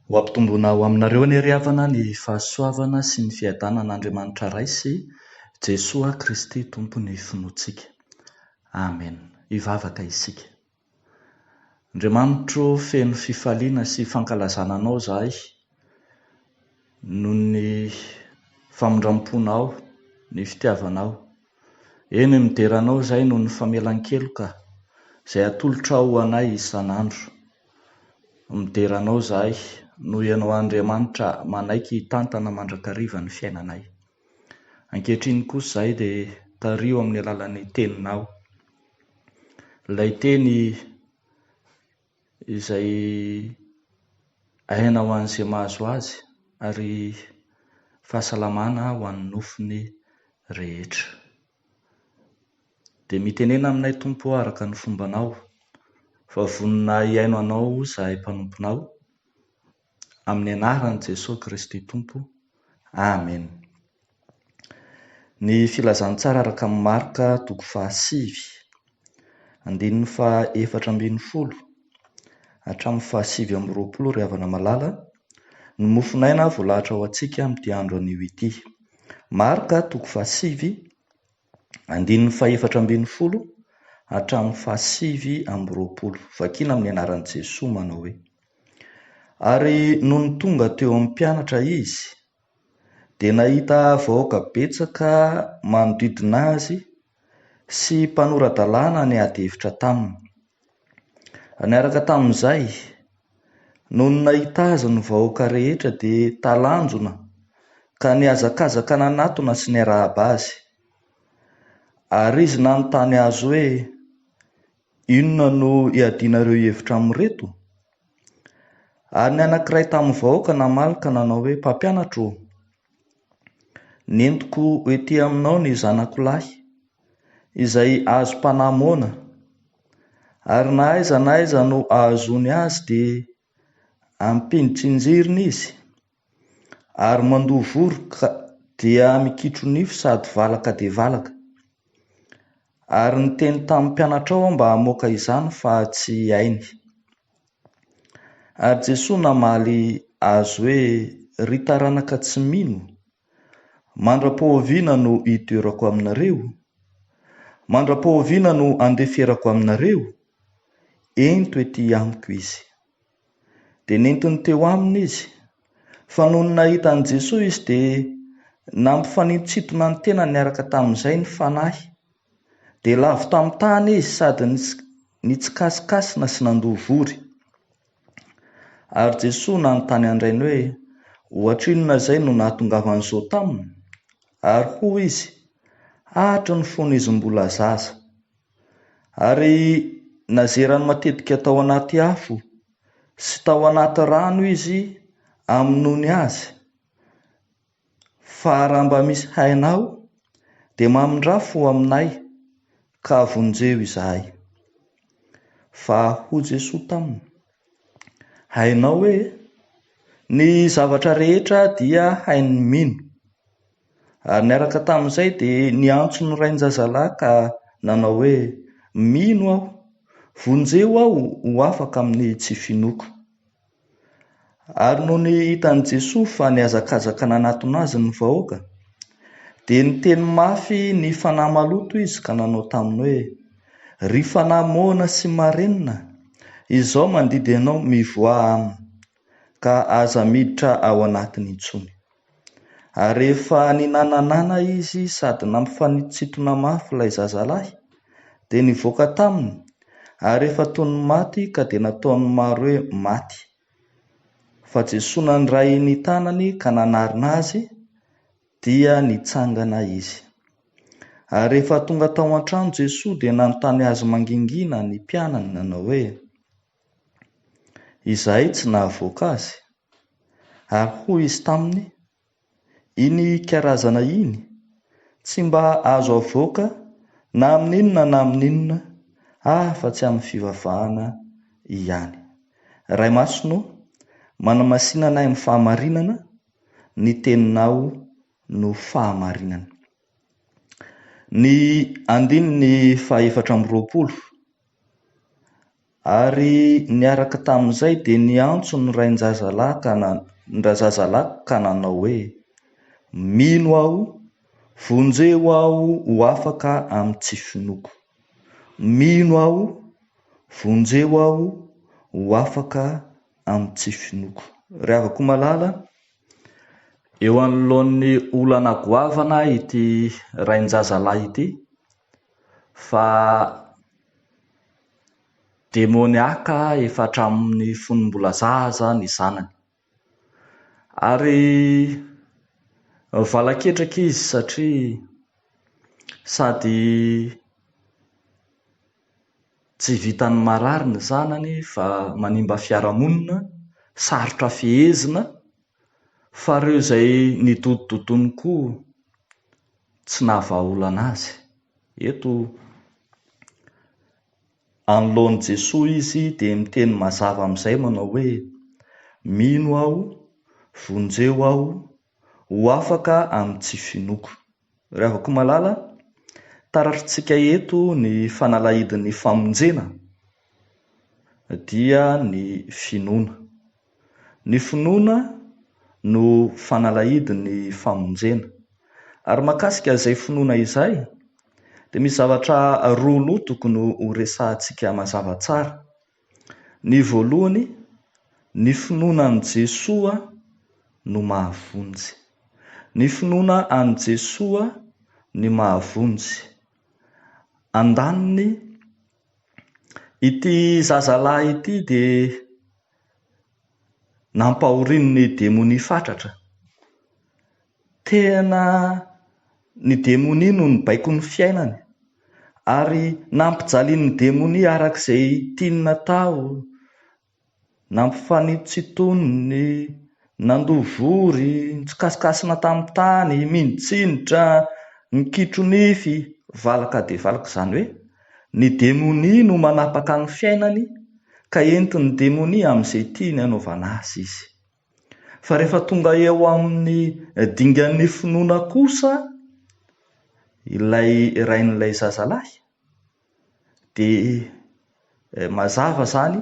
Ho ampitomboina ho aminareo ny ry-havana ny fahasoavana sy ny fiadanan'Andriamanitra Ray sy Jesosy Kristy tompony finoantsika. Amen. Hivavaka isika. Andriamanitro feno fifaliana sy fankalazana anao izahay noho ny famindram-ponao, ny fitiavanao. Eny mideranao izahay noho ny famelan-keloka izay atolotra ho anay isan'andro. Mideranao izahay noho ianao Andriamanitra manaiky tantana mandrakariva ny fiainanay. Ankehitriny kosa izahay dia tario amin'ny alalan'ny teninao. Ilay teny izay aina ho an'izay mahazo azy ary fahasalamana ho an'ny nofiny rehetra. Dia mitenena aminay Tompo araka ny fombanao, fa vonina hiaino anao izahay mpanomponao, amin'ny anaran'i Jesosy Kristy Tompo. Amen. Ny filazantsara araka amin'ny Marika toko 7, andininy 4:40 hatramin'ny 7:20 ry havana malala, ny mofonaina voalahatra ho antsika amin'ity andro anio ity. Marika toko 7, andininy 4:40 hatramin'ny 7:20. Vakiana amin'ny anaran'i Jesosy manao hoe: ary noho ny tonga teo amin'ny mpianatra izy, dia nahita vahoaka betsaka manodidina azy sy mpanorandalàna ny ady hevitra taminy. Niaraka tamin'izay, noho ny nahita azy ny vahoaka rehetra dia talanjona ka niazakazaka nanatona sy niarahaba azy. Ary izy nanontany azy hoe: inona no iadianareo hevitra amin'ireto? Ary ny anankiray tamin'ny vahoaka namalaka nanao hoe: mpampianatro, nentiko ety aminao ny zanako lahy, izay azo mpanahy moana, ary na aiza na aiza no ahazony azy dia ampinditsinjiriny izy, ary mandoha voroka dia mikitro nify sady valaka dia valaka. Ary niteny tamin'ny mpianatra ao mba hamoaka izany fa tsy hainy. Ary Jesosy namaly azy hoe: ry taranaka tsy mino, mandra-pahoviana no hitoerako aminareo? Mandra-pahoviana no andeferako aminareo? Ento ety amiko izy. Dia nentiny teo aminy izy, fa noho ny nahita an'i Jesosy izy dia nampifanitsitona ny tena niaraka tamin'izay ny fanahy. Dia lavo tamin'ny tany izy sady nitsikasakasina sy nandoha vory. Ary Jesosy nanontany andrainy hoe: ohatra inona izay no nahatongavan'izao taminy? Ary hoy izy: hatry ny fony izy mbola zaza, ary nazerany matetika tao anaty afo sy tao anaty rano izy hamonoany azy. Fa raha mba misy hainao dia mamindrafo aminay ka vonjeo izahay. Fa hoy Jesosy taminy: hainao hoe ny zavatra rehetra dia hain'ny mino. Ary niaraka tamin'izay dia niantso ny rain-jazalahy ka nanao hoe: mino aho, vonjeo aho ho afaka amin'ny tsy finoko. Ary noho ny hitan'i Jesosy fa niazakazaka nanatona azy ny vahoaka, dia niteny mafy ny fanahy maloto izy ka nanao taminy hoe: ry fanahy moana sy marenina, izao mandidy ianao mivoaha aminy, ka aza miditra ao anatiny intsony. Ary rehefa ninananana izy sady nampifanitsitona mafy ilay zazalahy, dia nivoaka taminy, ary rehefa toy ny maty ka dia nataony maro hoe maty. Fa Jesosy nandray ny tanany ka nanarina azy, dia nitsangana izy. Ary rehefa tonga tao an-trano Jesosy dia nanontany azy mangingina ny mpianany nanao hoe: izahay tsy nahavoaka azy? Ary hoy izy taminy: iny karazana iny tsy mba azo avoaka na amin'inona na amin'inona, fa tsy amin'ny fivavahana ihany. Ray Masino, manamasinana amin'ny fahamarinana, ny teninao no fahamarinana. Ny andininy 4:20, Ary niaraka tamin'izay dia niantso ny rain-jazalahy ka nanao hoe: mino aho, vonjeo aho ho afaka amin'ny tsy finoko. Mino aho, vonjeo aho ho afaka amin'ny tsy finoko. Ravako malala, eo anoloan'ny olana goavana ity rain-jazalahy ity, fa demoniaka efa hatramin'ny fonom-bola zaza ny zanany. Ary valaketraka izy satria sady tsy vitany marary ny zanany fa manimba fiarahamonina, sarotra fehezina, fa ireo izay nidododony koa tsy nahavaolana azy. Eto anoloan'i Jesoa izy dia miteny mazava amin'izay manao hoe: mino aho, vonjeo aho, ho afaka amin'ny tsy finoko. Ravako malala, taratritsika eto ny fanalahidin'ny famonjena dia ny finoana. Ny finoana no fanalahidin'ny famonjena. Ary mahakasika izay finoana izay dia misy zavatra roa loha tokony ho resahantsika mazava tsara. Ny voalohany, ny finoana an'i Jesoa no mahavonjy. Ny finoana an'i Jesoa ny mahavonjy. Andaniny ity zazalahy ity dia nampahoriany ny demonia fatratra. Tena ny demonia no nibaiko ny fiainany, ary nampijaliany ny demonia arak'izay tiany natao, nampifanitsitony, nandovory, nitsokasikasina tamin'ny tany, minitsinitra, nikitro nify, valaka dia valaka. Izany hoe ny demonia no manapaka ny fiainany ka entiny demonia amin'izay tiany hanaovana azy izy. Fa rehefa tonga eo amin'ny dingan'ny finoana kosa ilay rain'ilay zazalahy, dia mazava zany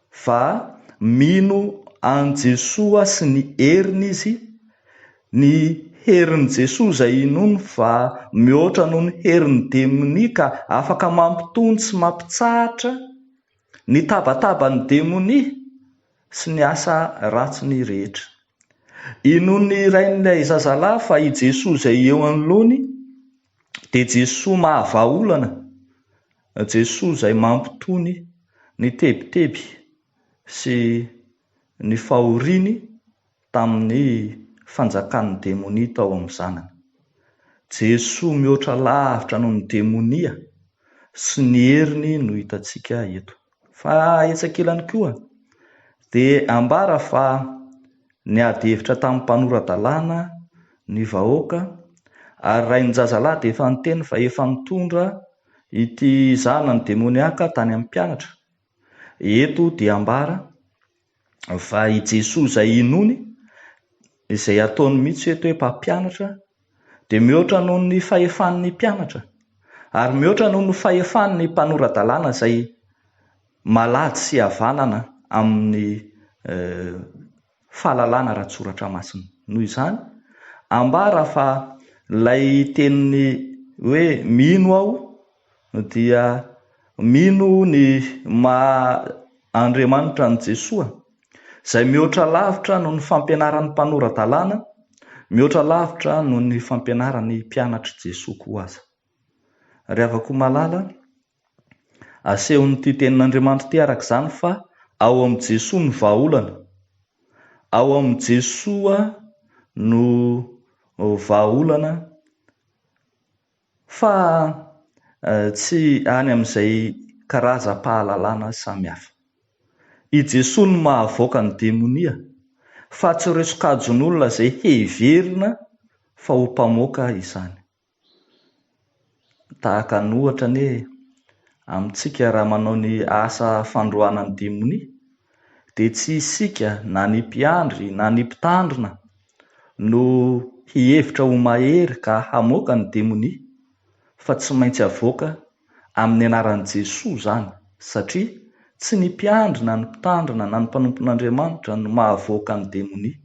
fa mino an Jesoa sy ny heriny izy, ny herin'i Jesoa izay inono fa mihoatra noho ny herin'ny demonia ka afaka mampitony sy mampitsahatra ny tabataba-ny demonia sy ny asa ratsiny rehetra. Inony rain'ilay zazalahy fa i Jesoa izay eo anoloany dia Jesoa mahavaolana, Jesoa izay mampitony ny tebiteby sy ny fahoriany tamin'ny fanjakan'ny demonia tao amin'ny zanany. Jesoa mihoatra lavitra noho ny demonia sy ny heriny no hitantsika eto. Fa etsak'ilany koa dia ambara fa niady hevitra tamin'ny mpanoran-dalàna ny vahoaka, ary rain-jazalahy dia efa niteny fa efa mitondra ity zanany demoniaka tany amin'ny mpianatra. Eto dia ambara fa i Jesoa izay inony, izay ataony mihitsy eto hoe mpampianatra, dia mihoatra noho ny fahefan'ny mpianatra, ary mihoatra noho ny fahefan'ny mpanora-dalàna izay malady sy havanana amin'ny fahalalana ratsoratra masina. Noho izany ambara fa ilay teniny hoe mino aho dia mino ny Andriamanitra ny Jesoa, izay mihoatra lavitra noho ny fampianaran'ny mpanora-dalàna, mihoatra lavitra noho ny fampianaran'ny mpianatra Jesoa koa aza. Ravako malala, asehon'ity tenin'Andriamanitra ity arak'izany fa ao amin'i Jesoa ny vahaolana, ao amin'i Jesoa no vahaolana, fa tsy any amin'izay karazam-pahalalana samihafa. I Jesoa no mahavoaka ny demonia, fa tsy ireo sokajin'olona izay heverina fa ho mpamoaka izany. Tahaka ny ohatra ny hoe amintsika raha manao ny asa fandroana ny demonia, dia tsy isika na ny mpiandry na ny mpitandrina no hihevitra ho mahery ka hamoaka ny demonia, fa tsy maintsy avoaka amin'ny anaran'i Jesoa izany, satria tsy ny mpiandry na ny mpitandrina na ny mpanompon'Andriamanitra no mahavoaka ny demonia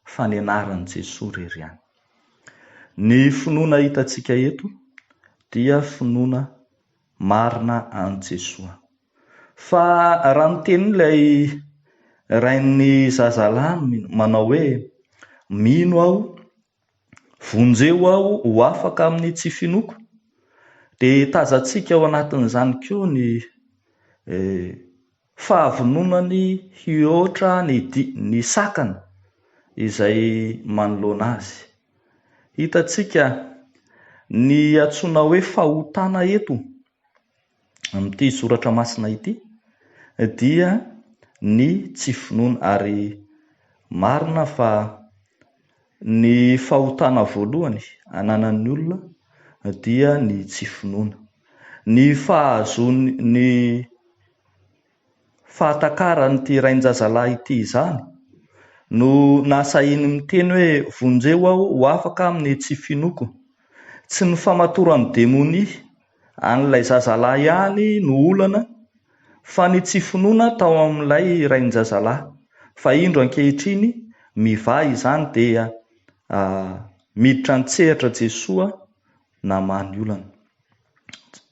fa ny anaran'i Jesosy irery ihany. Ny finoana hitantsika eto dia finoana marina an' Jesosy. Fa raha ny tenin'ilay rain'ny zazalahy manao hoe mino aho, vonjeo aho ho afaka amin'ny tsy finoko, dia tazantsika ao anatin'izany koa ny fahavononany hihoatra ny sakana izay manoloana azy. Hitantsika ny antsoina hoe fahotana eto amin'ity soratra masina ity dia ny tsy finoana, ary marina fa ny fahotana voalohany ananan'ny olona dia ny tsy finoana. Ny fahatakarany'ity rain-jazalahy ity izany no nasahiny miteny hoe vonjeo aho ho afaka amin'ny tsy finoko. Tsy ny famatoran'ny demonia an'ilay zazalahy ihany no olana, fa ny tsy finoana tao amin'ilay rain-jazalahy. Fa indro ankehitriny mivaha izany dia miditra an-tsehatra Jesosy namany olana.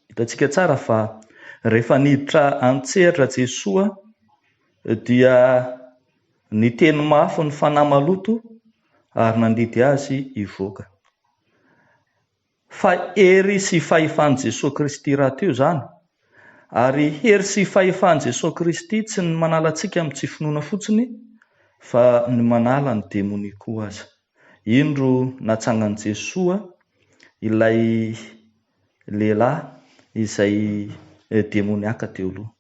Hitantsika tsara fa rehefa niditra an-tsehatra Jesosy dia ny teny mafy ny fanahy maloto ary nandidy azy hivoaka. Fa hery sy fahefan'i Jesosy Kristy raha teo izany, ary hery sy fahefan'i Jesosy Kristy tsy ny manala antsika amin'ny tsy finoana fotsiny, fa ny manala ny demonia koa aza. Indro natsangan'i Jesosy ilay lehilahy izay demoniaka teo aloha.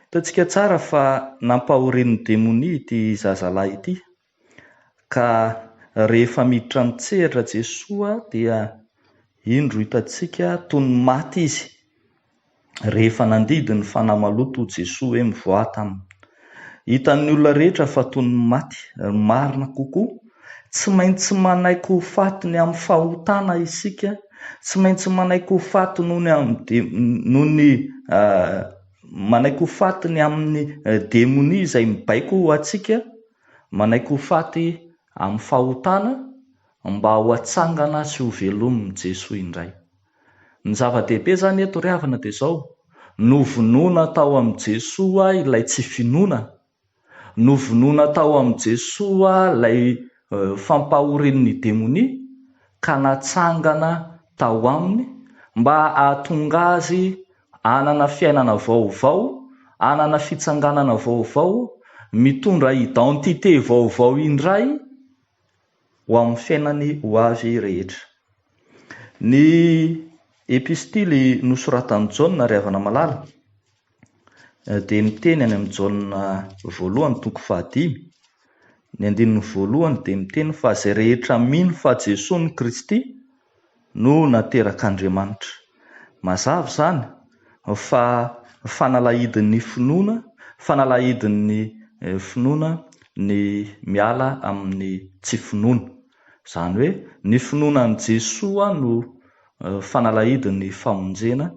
Hitantsika tsara fa nampahorian'ny demonia ity zazalahy ity, ka rehefa miditra an-tsehatra Jesosy dia indro hitantsika toy ny maty izy rehefa nandidy ny fanahy maloto Jesosy hoe mivoha taminy. Hitan'ny olona rehetra fa toy ny maty, marina kokoa. Tsy maintsy manaiky ho faty ny amin'ny fahotana isika, tsy maintsy manaiky ho faty manaiky ho faty ny amin'ny demonia izay mibaiko ho atsika, manaiky ho faty amin'ny fahotana mba ho atsangana sy ho velomin'i Jesosy indray. Ny zava-dehibe zany eto ry havana dia izao: novonoana tao amin'i Jesosy ilay tsy finoana, novonoana tao amin'i Jesosy ilay fampahorian'ny demonia, ka natsangana tao aminy mba hahatonga azy hanana fiainana vaovao, hanana fitsanganana vaovao, mitondra identité vaovao indray ho amin'ny fiainany ho avy rehetra. Ny epistily nosoratan'i Jaona ry havana malala dia miteny any amin'ny Jaona voalohany toko 5, ny 1:1 dia miteny fa izay rehetra mino fa Jesosy ny Kristy no naterak'Andriamanitra. Mazava zany fa fanalahidin'ny finoana, fanalahidin'ny finoana ny miala amin'ny tsy finoana. Izany hoe ny finoanan'i Jesosy no fanalahidin'ny famonjena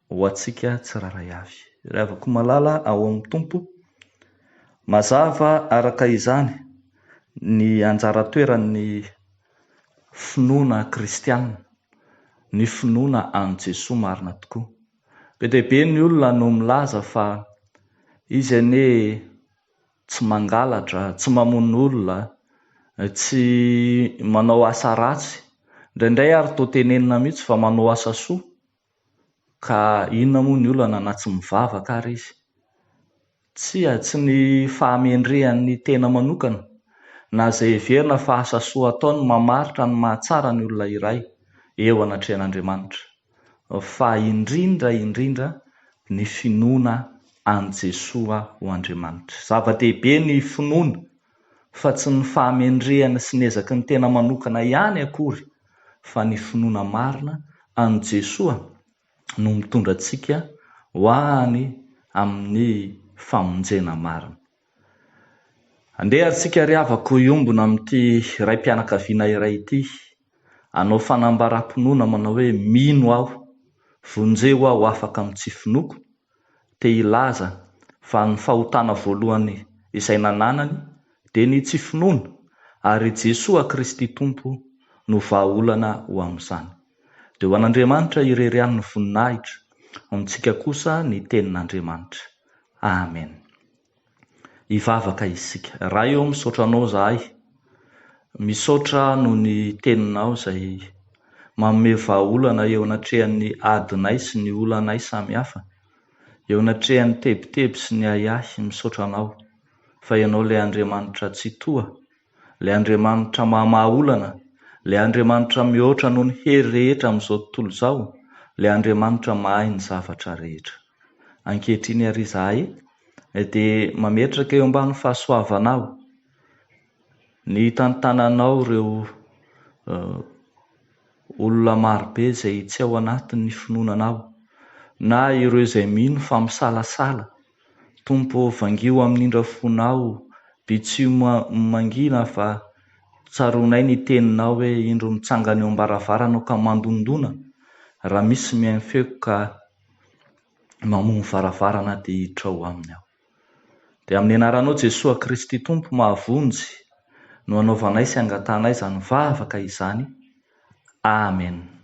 ho antsika tsiraray avy. Ry havako malala ao amin'ny Tompo, mazava araka izany ny anjara toeran'ny finoana kristianina, ny finoana an' Jesosy marina tokoa. Be dia be ny olona no milaza fa izy anie tsy mangalatra, tsy mamono olona, tsy manao asa ratsy, indraindray ary toa tenenina mihitsy fa manao asa soa. Ka inona moa ny olana na tsy mivavaka ary izy? Tsy ny fahamendrehan'ny tena manokana, na izay heverina fa asa soa ataony mamaritra ny mahatsara ny olona iray eo anatrehan'Andriamanitra, fa indrindra ny finoana an' Jesosy ho Andriamanitra. Zava-dehibe ny finoana, fa tsy ny fahamendrehana sy ny ezaky ny tena manokana ihany akory, fa ny finoana marina an' Jesosy no mitondra antsika ho any amin'ny famonjena marina. Andeha antsika ry havako hiombona amin'ity raim-pianakaviana iray ity, hanao fanambaram-pinoana manao hoe mino aho, vonjeo aho afaka amin'ny tsy finoko, te hilaza fa ny fahotana voalohany izay nananany dia ny tsy finoana, ary Jesosy Kristy Tompo no vahaolana ho amin'izany. Dia ho an'Andriamanitra irery ny voninahitra, amintsika kosa ny tenin'Andriamanitra. Amen. Hivavaka isika. Raha eo misaotra anao zahay, misaotra noho ny teninao izay manome vahaolana eo anatrehan'ny adinay sy ny olanay samihafa, eo anatrehan'ny tebiteby sy ny ahiahy. Misaotra anao fa ianao ilay Andriamanitra tsy toa, ilay Andriamanitra mahamahaolana, ilay Andriamanitra mihoatra noho ny hery rehetra amin'izao tontolo izao, ilay Andriamanitra mahay ny zavatra rehetra. Ankehitriny ary izahay dia mametraka eo ambany fahasoavanao, ny tantananao ireo olona marobe izay tsy ao anatin'ny finoananao, na ireo izay mino fa misalasala. Tompo, vangio amin'indra fonao, tsy mangina fa tsaronay ny teninao hoe indro mitsangana eo am-baravarana ka mandondona, raha misy mihaino feo ka mamono varavarana dia hiditra ao aminy aho. Dia amin'ny anaranao Jesosy Kristy Tompo mahavonjy no anaovanay sy angatanay izany vavaka izany. Amen.